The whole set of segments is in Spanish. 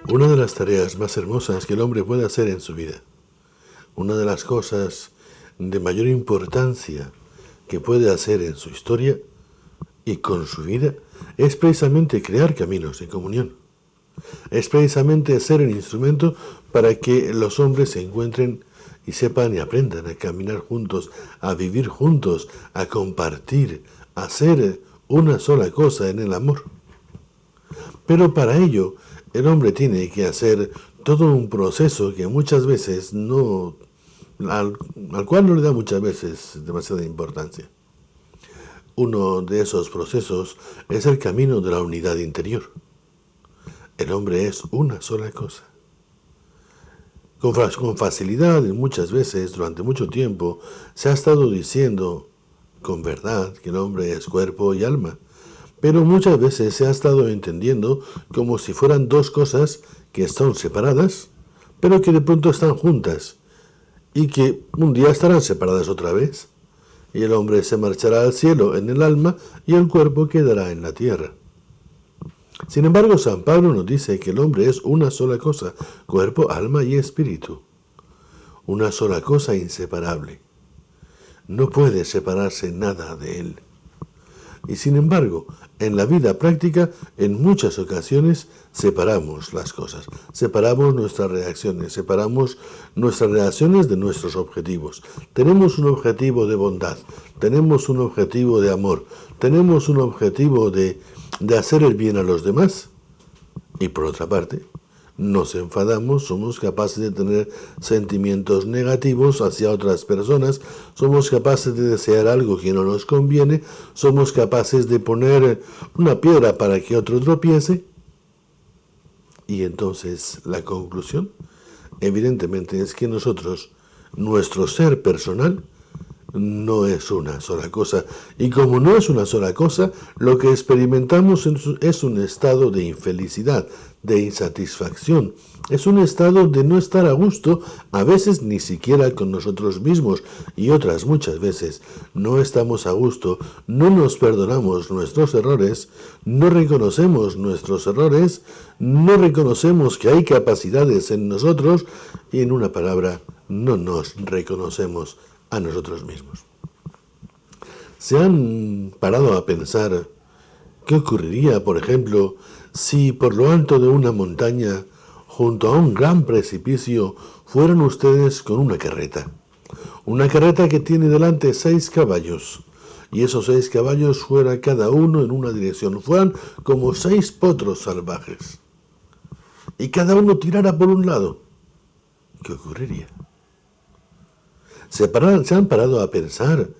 Una de las tareas más hermosas que el hombre puede hacer en su vida, una de las cosas de mayor importancia que puede hacer en su historia y con su vida, es precisamente crear caminos de comunión. Es precisamente ser el instrumento para que los hombres se encuentren y sepan y aprendan a caminar juntos, a vivir juntos, a compartir, a ser una sola cosa en el amor. Pero para ello, el hombre tiene que hacer todo un proceso que muchas veces al cual no le da muchas veces demasiada importancia. Uno de esos procesos es el camino de la unidad interior. El hombre es una sola cosa. Con facilidad y muchas veces, durante mucho tiempo, se ha estado diciendo con verdad que el hombre es cuerpo y alma, pero muchas veces se ha estado entendiendo como si fueran dos cosas que son separadas, pero que de pronto están juntas, y que un día estarán separadas otra vez, y el hombre se marchará al cielo en el alma y el cuerpo quedará en la tierra. Sin embargo, San Pablo nos dice que el hombre es una sola cosa, cuerpo, alma y espíritu. Una sola cosa inseparable. No puede separarse nada de él. Y sin embargo, en la vida práctica, en muchas ocasiones, separamos las cosas. Separamos nuestras reacciones, separamos nuestras reacciones de nuestros objetivos. Tenemos un objetivo de bondad, tenemos un objetivo de amor, tenemos un objetivo de hacer el bien a los demás, y por otra parte, nos enfadamos, somos capaces de tener sentimientos negativos hacia otras personas, somos capaces de desear algo que no nos conviene, somos capaces de poner una piedra para que otro tropiece. Y entonces la conclusión, evidentemente, es que nosotros, nuestro ser personal, no es una sola cosa. Y como no es una sola cosa, lo que experimentamos es un estado de infelicidad, de insatisfacción. Es un estado de no estar a gusto, a veces ni siquiera con nosotros mismos, y otras muchas veces no estamos a gusto, no nos perdonamos nuestros errores, no reconocemos nuestros errores, no reconocemos que hay capacidades en nosotros, y en una palabra, no nos reconocemos a nosotros mismos. ¿Se han parado a pensar qué ocurriría, por ejemplo, si por lo alto de una montaña, junto a un gran precipicio, fueran ustedes con una carreta? Una carreta que tiene delante 6 caballos, y esos 6 caballos fuera cada uno en una dirección, fueran como 6 potros salvajes, y cada uno tirara por un lado. ¿Qué ocurriría? Se han parado a pensar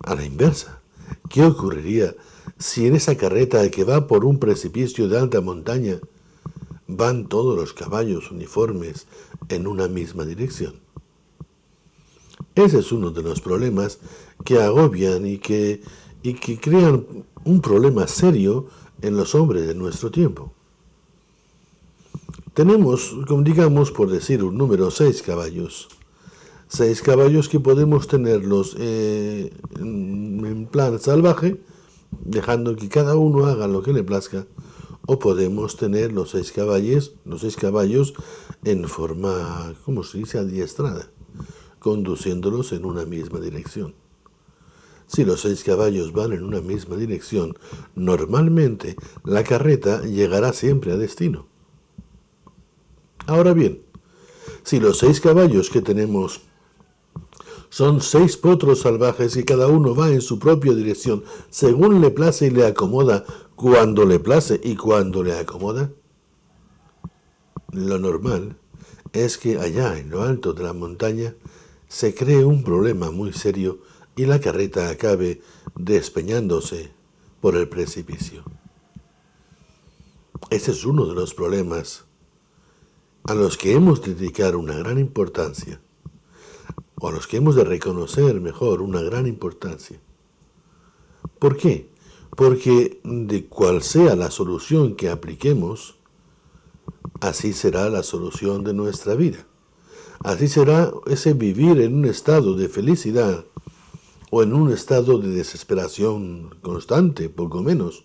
a la inversa. ¿Qué ocurriría si en esa carreta que va por un precipicio de alta montaña van todos los caballos uniformes en una misma dirección? Ese es uno de los problemas que agobian y que crean un problema serio en los hombres de nuestro tiempo. Tenemos, digamos, por decir un número, 6 caballos. 6 caballos que podemos tenerlos en plan salvaje, dejando que cada uno haga lo que le plazca, o podemos tener los 6 caballos en forma, ¿cómo se dice?, adiestrada, conduciéndolos en una misma dirección. Si los 6 caballos van en una misma dirección, normalmente la carreta llegará siempre a destino. Ahora bien, si los 6 caballos que tenemos son 6 potros salvajes y cada uno va en su propia dirección, según le place y le acomoda, cuando le place y cuando le acomoda, lo normal es que allá en lo alto de la montaña se cree un problema muy serio y la carreta acabe despeñándose por el precipicio. Ese es uno de los problemas a los que hemos de dedicar una gran importancia, o a los que hemos de reconocer mejor una gran importancia. ¿Por qué? Porque de cual sea la solución que apliquemos, así será la solución de nuestra vida. Así será ese vivir en un estado de felicidad o en un estado de desesperación constante, poco menos,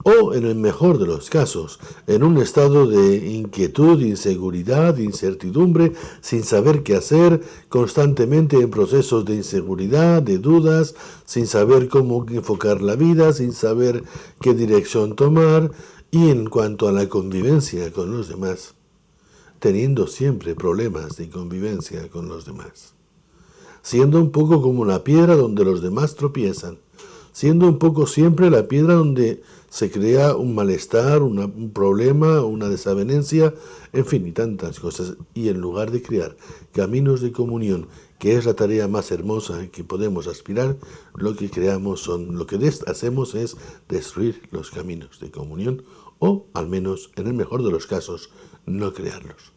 o, en el mejor de los casos, en un estado de inquietud, inseguridad, incertidumbre, sin saber qué hacer, constantemente en procesos de inseguridad, de dudas, sin saber cómo enfocar la vida, sin saber qué dirección tomar, y en cuanto a la convivencia con los demás, teniendo siempre problemas de convivencia con los demás, siendo un poco como la piedra donde los demás tropiezan, siendo un poco siempre la piedra donde se crea un malestar, un problema, una desavenencia, en fin, y tantas cosas. Y en lugar de crear caminos de comunión, que es la tarea más hermosa que podemos aspirar, lo que hacemos es destruir los caminos de comunión, o al menos, en el mejor de los casos, no crearlos.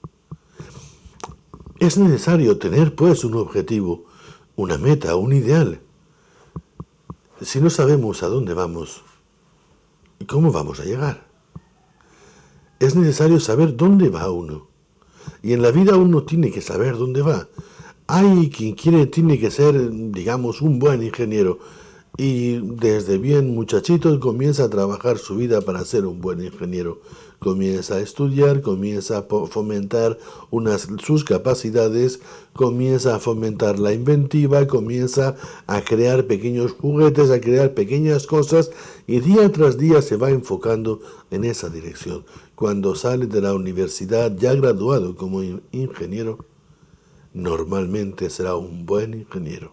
Es necesario tener, pues, un objetivo, una meta, un ideal. Si no sabemos a dónde vamos, ¿cómo vamos a llegar? Es necesario saber dónde va uno. Y en la vida uno tiene que saber dónde va. Hay quien tiene que ser, digamos, un buen ingeniero. Y desde bien muchachito comienza a trabajar su vida para ser un buen ingeniero. Comienza a estudiar, comienza a fomentar sus capacidades, comienza a fomentar la inventiva, comienza a crear pequeños juguetes, a crear pequeñas cosas, y día tras día se va enfocando en esa dirección. Cuando sale de la universidad ya graduado como ingeniero, normalmente será un buen ingeniero.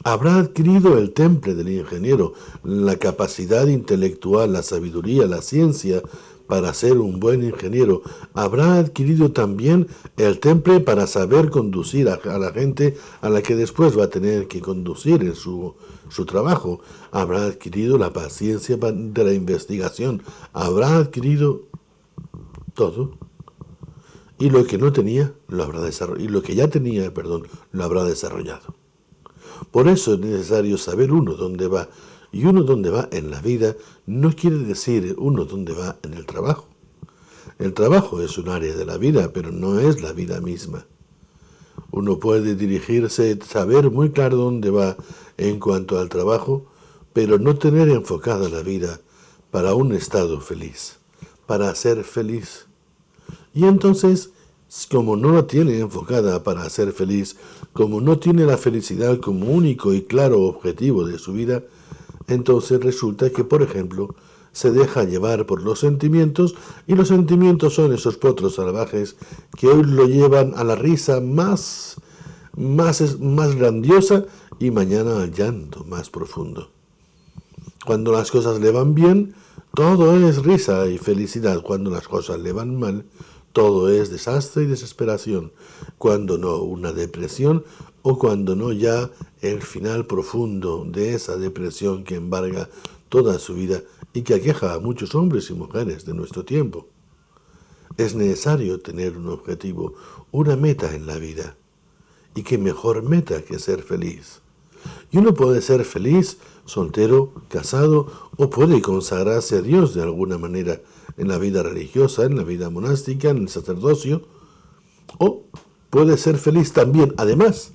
Habrá adquirido el temple del ingeniero, la capacidad intelectual, la sabiduría, la ciencia para ser un buen ingeniero. Habrá adquirido también el temple para saber conducir a la gente a la que después va a tener que conducir en su trabajo. Habrá adquirido la paciencia de la investigación. Habrá adquirido todo. Y lo que no tenía, lo habrá desarrollado. Y lo que ya tenía, lo habrá desarrollado. Por eso es necesario saber uno dónde va. Y uno dónde va en la vida no quiere decir uno dónde va en el trabajo. El trabajo es un área de la vida, pero no es la vida misma. Uno puede dirigirse, saber muy claro dónde va en cuanto al trabajo, pero no tener enfocada la vida para un estado feliz, para ser feliz. Y entonces, como no la tiene enfocada para ser feliz, como no tiene la felicidad como único y claro objetivo de su vida, entonces resulta que, por ejemplo, se deja llevar por los sentimientos, y los sentimientos son esos potros salvajes que hoy lo llevan a la risa más grandiosa y mañana al llanto más profundo. Cuando las cosas le van bien, todo es risa y felicidad. Cuando las cosas le van mal, todo es desastre y desesperación. Cuando no, una depresión, o cuando no, ya el final profundo de esa depresión que embarga toda su vida y que aqueja a muchos hombres y mujeres de nuestro tiempo. Es necesario tener un objetivo, una meta en la vida. Y qué mejor meta que ser feliz. Y uno puede ser feliz soltero, casado, o puede consagrarse a Dios de alguna manera en la vida religiosa, en la vida monástica, en el sacerdocio, o puede ser feliz también, además,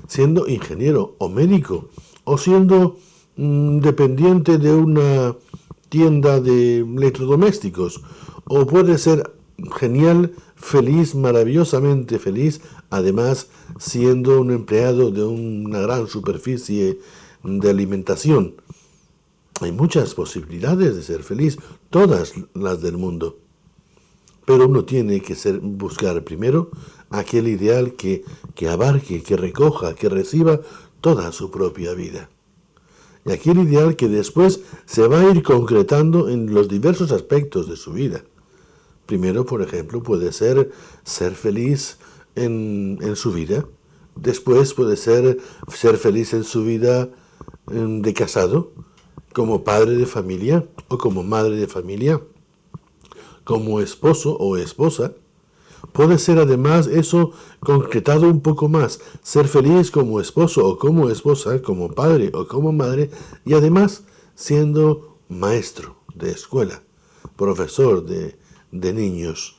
siendo ingeniero o médico, o siendo dependiente de una tienda de electrodomésticos, o puede ser genial, feliz, maravillosamente feliz, además siendo un empleado de una gran superficie de alimentación. Hay muchas posibilidades de ser feliz, todas las del mundo. Pero uno tiene que buscar primero aquel ideal que abarque, que recoja, que reciba toda su propia vida. Y aquel ideal que después se va a ir concretando en los diversos aspectos de su vida. Primero, por ejemplo, puede ser feliz en su vida. Después puede ser feliz en su vida de casado, como padre de familia o como madre de familia, como esposo o esposa. Puede ser además eso concretado un poco más, ser feliz como esposo o como esposa, como padre o como madre, y además siendo maestro de escuela, profesor de niños,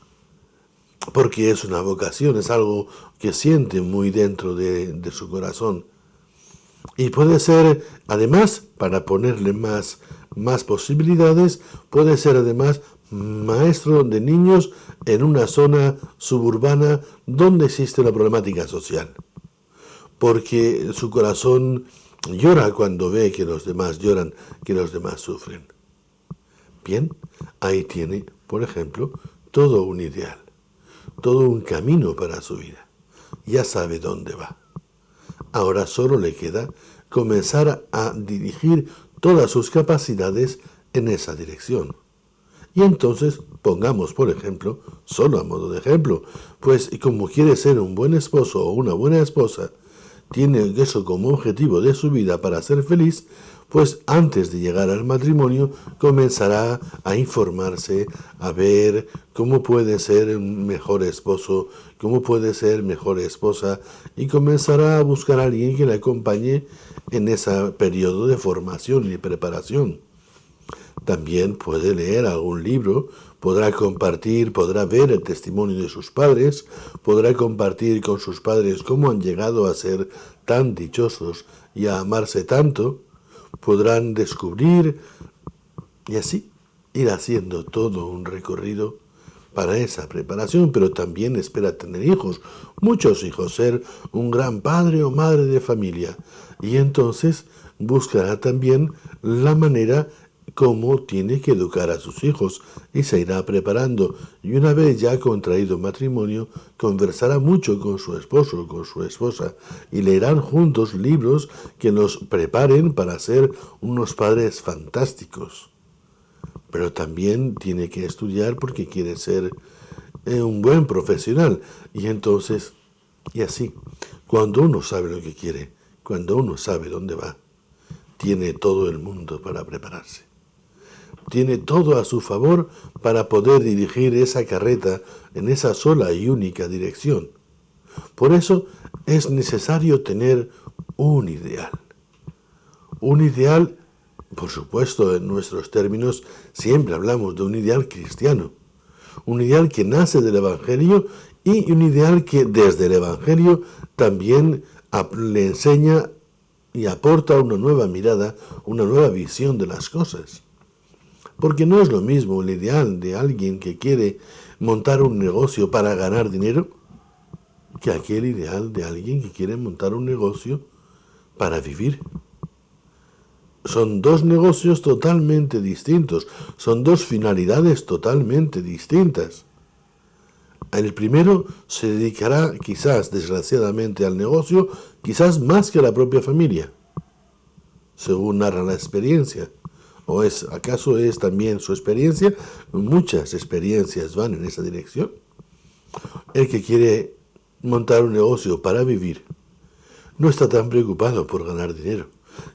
porque es una vocación, es algo que siente muy dentro de su corazón. Y puede ser, además, para ponerle más más posibilidades, puede ser además maestro de niños en una zona suburbana donde existe una problemática social, porque su corazón llora cuando ve que los demás lloran, que los demás sufren. Bien, ahí tiene, por ejemplo, todo un ideal, todo un camino para su vida. Ya sabe dónde va. Ahora solo le queda comenzar a dirigir todas sus capacidades en esa dirección. Y entonces, pongamos por ejemplo, solo a modo de ejemplo, pues como quiere ser un buen esposo o una buena esposa, tiene eso como objetivo de su vida para ser feliz, pues antes de llegar al matrimonio comenzará a informarse, a ver cómo puede ser un mejor esposo, cómo puede ser mejor esposa, y comenzará a buscar a alguien que le acompañe en ese periodo de formación y preparación. También puede leer algún libro, podrá compartir, podrá ver el testimonio de sus padres, podrá compartir con sus padres cómo han llegado a ser tan dichosos y a amarse tanto, podrán descubrir y así ir haciendo todo un recorrido para esa preparación, pero también espera tener hijos, muchos hijos, ser un gran padre o madre de familia, y entonces buscará también la manera cómo tiene que educar a sus hijos y se irá preparando, y una vez ya contraído matrimonio conversará mucho con su esposo o con su esposa y leerán juntos libros que los preparen para ser unos padres fantásticos. Pero también tiene que estudiar porque quiere ser un buen profesional, y entonces, y así, cuando uno sabe lo que quiere, cuando uno sabe dónde va, tiene todo el mundo para prepararse. Tiene todo a su favor para poder dirigir esa carreta en esa sola y única dirección. Por eso es necesario tener un ideal. Un ideal, por supuesto, en nuestros términos siempre hablamos de un ideal cristiano. Un ideal que nace del Evangelio y un ideal que desde el Evangelio también le enseña y aporta una nueva mirada, una nueva visión de las cosas. Porque no es lo mismo el ideal de alguien que quiere montar un negocio para ganar dinero que aquel ideal de alguien que quiere montar un negocio para vivir. Son dos negocios totalmente distintos, son dos finalidades totalmente distintas. El primero se dedicará quizás, desgraciadamente, al negocio, quizás más que a la propia familia, según narra la experiencia. ¿O acaso es también su experiencia? Muchas experiencias van en esa dirección. El que quiere montar un negocio para vivir no está tan preocupado por ganar dinero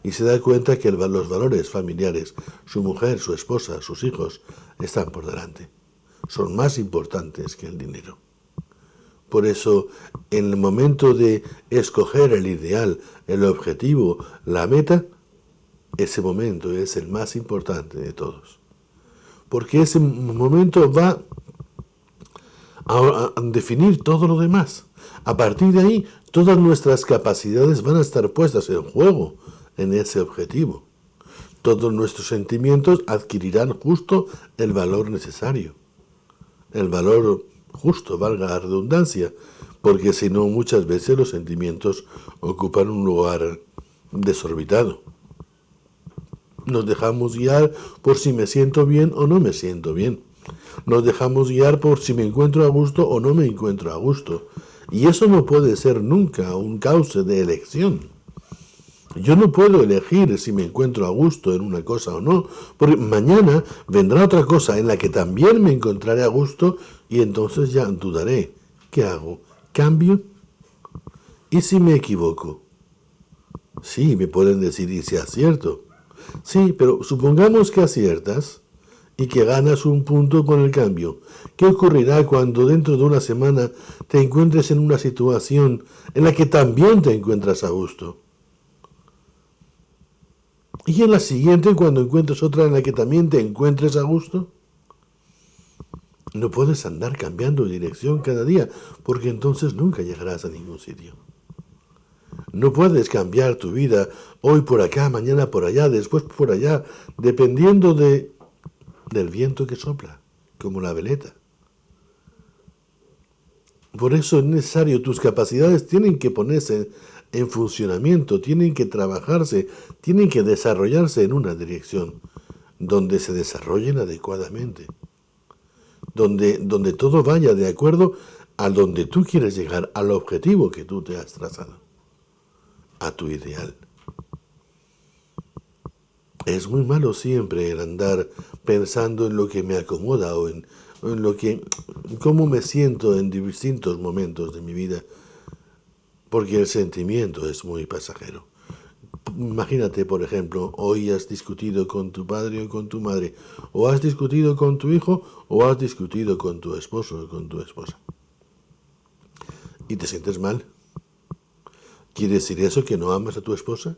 y se da cuenta que los valores familiares, su mujer, su esposa, sus hijos, están por delante. Son más importantes que el dinero. Por eso, en el momento de escoger el ideal, el objetivo, la meta, ese momento es el más importante de todos. Porque ese momento va a definir todo lo demás. A partir de ahí, todas nuestras capacidades van a estar puestas en juego en ese objetivo. Todos nuestros sentimientos adquirirán justo el valor necesario. El valor justo, valga la redundancia, porque si no, muchas veces los sentimientos ocupan un lugar desorbitado. Nos dejamos guiar por si me siento bien o no me siento bien. Nos dejamos guiar por si me encuentro a gusto o no me encuentro a gusto. Y eso no puede ser nunca un cauce de elección. Yo no puedo elegir si me encuentro a gusto en una cosa o no, porque mañana vendrá otra cosa en la que también me encontraré a gusto y entonces ya dudaré. ¿Qué hago? ¿Cambio? ¿Y si me equivoco? Sí, me pueden decir, ¿y si acierto? Sí, pero supongamos que aciertas y que ganas un punto con el cambio. ¿Qué ocurrirá cuando dentro de una semana te encuentres en una situación en la que también te encuentras a gusto? ¿Y en la siguiente cuando encuentres otra en la que también te encuentres a gusto? No puedes andar cambiando de dirección cada día, porque entonces nunca llegarás a ningún sitio. No puedes cambiar tu vida hoy por acá, mañana por allá, después por allá, dependiendo del viento que sopla, como la veleta. Por eso es necesario, tus capacidades tienen que ponerse en funcionamiento, tienen que trabajarse, tienen que desarrollarse en una dirección donde se desarrollen adecuadamente, donde todo vaya de acuerdo a donde tú quieres llegar, al objetivo que tú te has trazado, a tu ideal. Es muy malo siempre el andar pensando en lo que me acomoda o en lo que, cómo me siento en distintos momentos de mi vida, porque el sentimiento es muy pasajero. Imagínate, por ejemplo, hoy has discutido con tu padre o con tu madre, o has discutido con tu hijo, o has discutido con tu esposo o con tu esposa. ¿Y te sientes mal? ¿Quiere decir eso que no amas a tu esposa?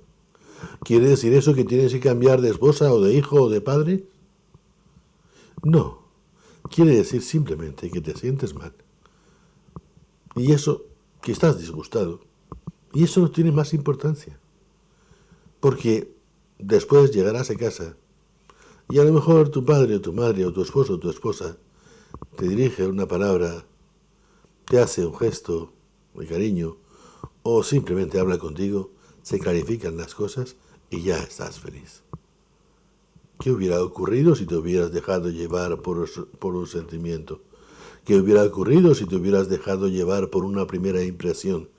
¿Quiere decir eso que tienes que cambiar de esposa o de hijo o de padre? No. Quiere decir simplemente que te sientes mal. Y eso, que estás disgustado. Y eso no tiene más importancia. Porque después llegarás a casa y a lo mejor tu padre o tu madre o tu esposo o tu esposa te dirige una palabra, te hace un gesto de cariño o simplemente habla contigo, se clarifican las cosas y ya estás feliz. ¿Qué hubiera ocurrido si te hubieras dejado llevar por un sentimiento? ¿Qué hubiera ocurrido si te hubieras dejado llevar por una primera impresión?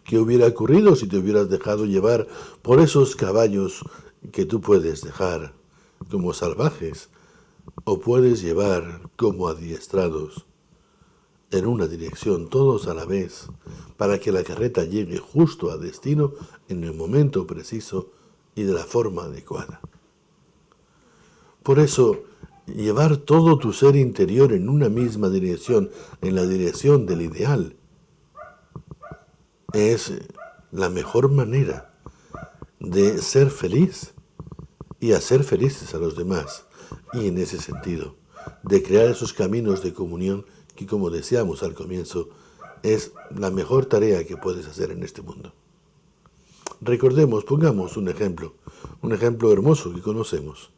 ¿Qué hubiera ocurrido si te hubieras dejado llevar por esos caballos que tú puedes dejar como salvajes o puedes llevar como adiestrados en una dirección todos a la vez para que la carreta llegue justo a destino en el momento preciso y de la forma adecuada? Por eso, llevar todo tu ser interior en una misma dirección, en la dirección del ideal, es la mejor manera de ser feliz y hacer felices a los demás. Y en ese sentido, de crear esos caminos de comunión que, como decíamos al comienzo, es la mejor tarea que puedes hacer en este mundo. Recordemos, pongamos un ejemplo hermoso que conocemos.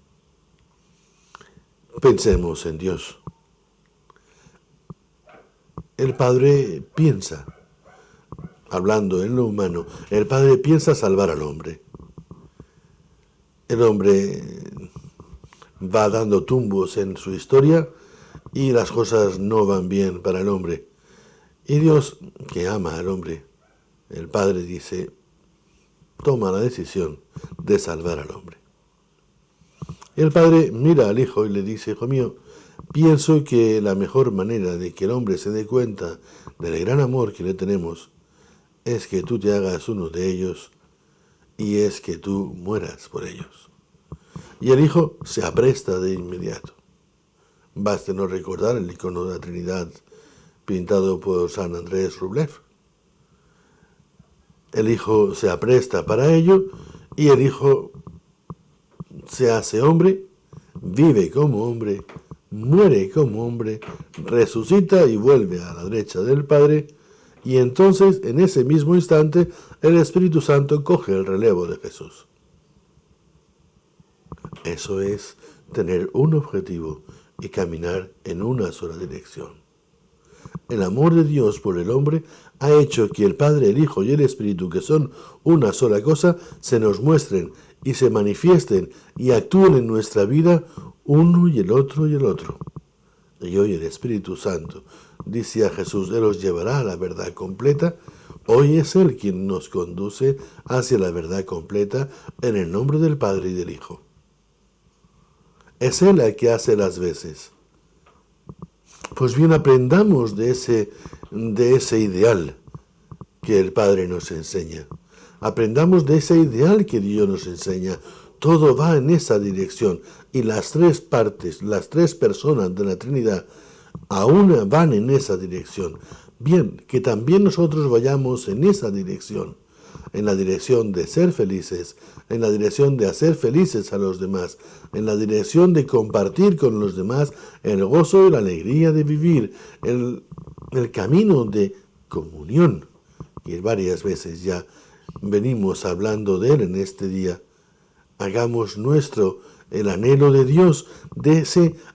Pensemos en Dios. El Padre piensa, hablando en lo humano, el Padre piensa salvar al hombre. El hombre va dando tumbos en su historia y las cosas no van bien para el hombre. Y Dios, que ama al hombre, el Padre dice, toma la decisión de salvar al hombre. Y el Padre mira al Hijo y le dice, hijo mío, pienso que la mejor manera de que el hombre se dé cuenta del gran amor que le tenemos es que tú te hagas uno de ellos y es que tú mueras por ellos. Y el Hijo se apresta de inmediato. Basta no recordar el icono de la Trinidad pintado por San Andrés Rublev. El Hijo se apresta para ello y el Hijo se hace hombre, vive como hombre, muere como hombre, resucita y vuelve a la derecha del Padre, y entonces en ese mismo instante el Espíritu Santo coge el relevo de Jesús. Eso es tener un objetivo y caminar en una sola dirección. El amor de Dios por el hombre ha hecho que el Padre, el Hijo y el Espíritu, que son una sola cosa, se nos muestren y se manifiesten y actúen en nuestra vida uno y el otro y el otro. Y hoy el Espíritu Santo, dice a Jesús, Él os llevará a la verdad completa. Hoy es Él quien nos conduce hacia la verdad completa en el nombre del Padre y del Hijo. Es Él el que hace las veces. Pues bien, aprendamos de ese ideal que el Padre nos enseña. Aprendamos de ese ideal que Dios nos enseña. Todo va en esa dirección. Y las tres partes, las tres personas de la Trinidad, a una van en esa dirección. Bien, que también nosotros vayamos en esa dirección. En la dirección de ser felices, en la dirección de hacer felices a los demás, en la dirección de compartir con los demás el gozo y la alegría de vivir, el camino de comunión, que varias veces ya venimos hablando de Él en este día. Hagamos nuestro el anhelo de Dios de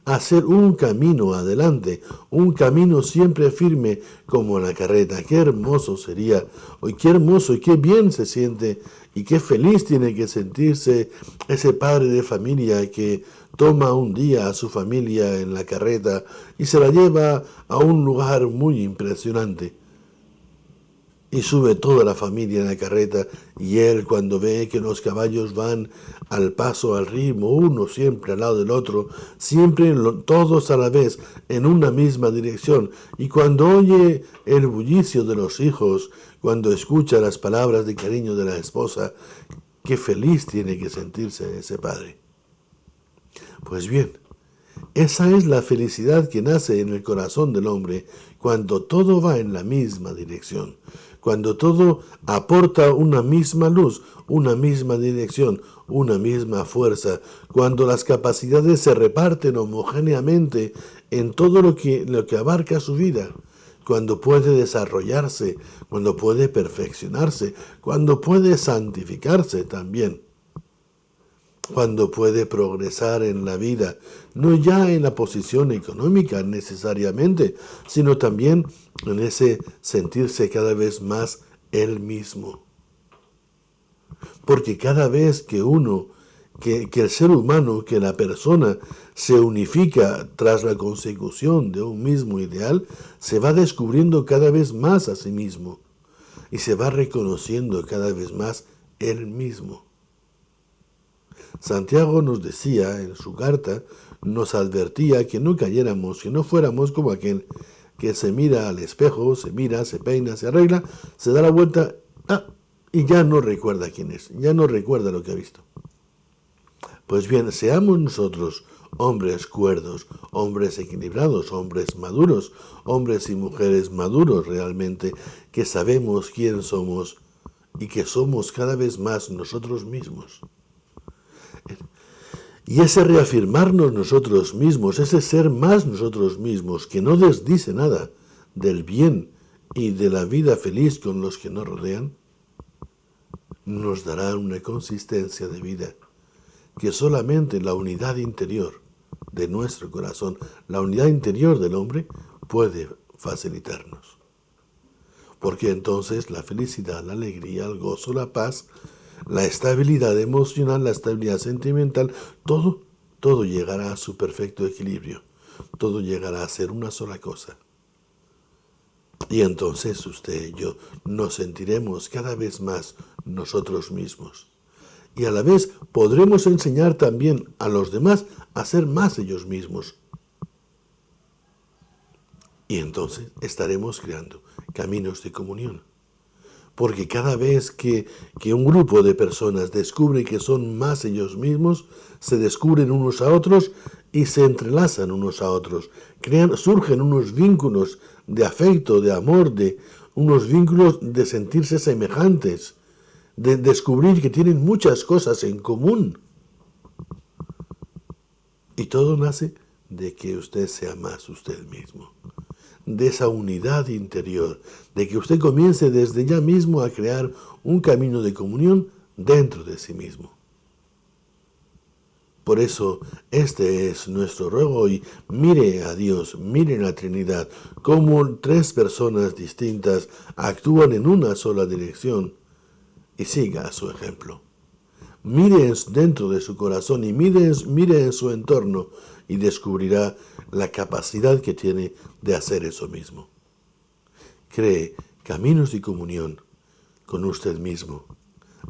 hacer un camino adelante, un camino siempre firme como la carreta. Qué hermoso sería, y qué hermoso y qué bien se siente y qué feliz tiene que sentirse ese padre de familia que toma un día a su familia en la carreta y se la lleva a un lugar muy impresionante. Y sube toda la familia en la carreta, y él, cuando ve que los caballos van al paso, al ritmo, uno siempre al lado del otro, siempre todos a la vez, en una misma dirección, y cuando oye el bullicio de los hijos, cuando escucha las palabras de cariño de la esposa, qué feliz tiene que sentirse ese padre. Pues bien, esa es la felicidad que nace en el corazón del hombre cuando todo va en la misma dirección, cuando todo aporta una misma luz, una misma dirección, una misma fuerza, cuando las capacidades se reparten homogéneamente en todo lo que abarca su vida, cuando puede desarrollarse, cuando puede perfeccionarse, cuando puede santificarse también, cuando puede progresar en la vida, no ya en la posición económica necesariamente, sino también en ese sentirse cada vez más él mismo. Porque cada vez que que el ser humano, que la persona se unifica tras la consecución de un mismo ideal, se va descubriendo cada vez más a sí mismo y se va reconociendo cada vez más él mismo. Santiago nos decía en su carta, nos advertía que no cayéramos, que no fuéramos como aquel que se mira al espejo, se mira, se peina, se arregla, se da la vuelta y ya no recuerda quién es, ya no recuerda lo que ha visto. Pues bien, seamos nosotros hombres cuerdos, hombres equilibrados, hombres maduros, hombres y mujeres maduros realmente, que sabemos quién somos y que somos cada vez más nosotros mismos. Y ese reafirmarnos nosotros mismos, ese ser más nosotros mismos, que no desdice nada del bien y de la vida feliz con los que nos rodean, nos dará una consistencia de vida que solamente la unidad interior de nuestro corazón, la unidad interior del hombre, puede facilitarnos. Porque entonces la felicidad, la alegría, el gozo, la paz, la estabilidad emocional, la estabilidad sentimental, todo llegará a su perfecto equilibrio. Todo llegará a ser una sola cosa. Y entonces usted y yo nos sentiremos cada vez más nosotros mismos. Y a la vez podremos enseñar también a los demás a ser más ellos mismos. Y entonces estaremos creando caminos de comunión. Porque cada vez que un grupo de personas descubre que son más ellos mismos, se descubren unos a otros y se entrelazan unos a otros. Surgen unos vínculos de afecto, de amor, unos vínculos de sentirse semejantes, de descubrir que tienen muchas cosas en común. Y todo nace de que usted sea más usted mismo, de esa unidad interior, de que usted comience desde ya mismo a crear un camino de comunión dentro de sí mismo. Por eso, este es nuestro ruego hoy. Mire a Dios, mire a la Trinidad, cómo tres personas distintas actúan en una sola dirección y siga su ejemplo. Mire dentro de su corazón y mire en su entorno y descubrirá la capacidad que tiene de hacer eso mismo. Cree caminos de comunión con usted mismo.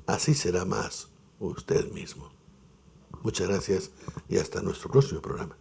Así será más usted mismo. Muchas gracias y hasta nuestro próximo programa.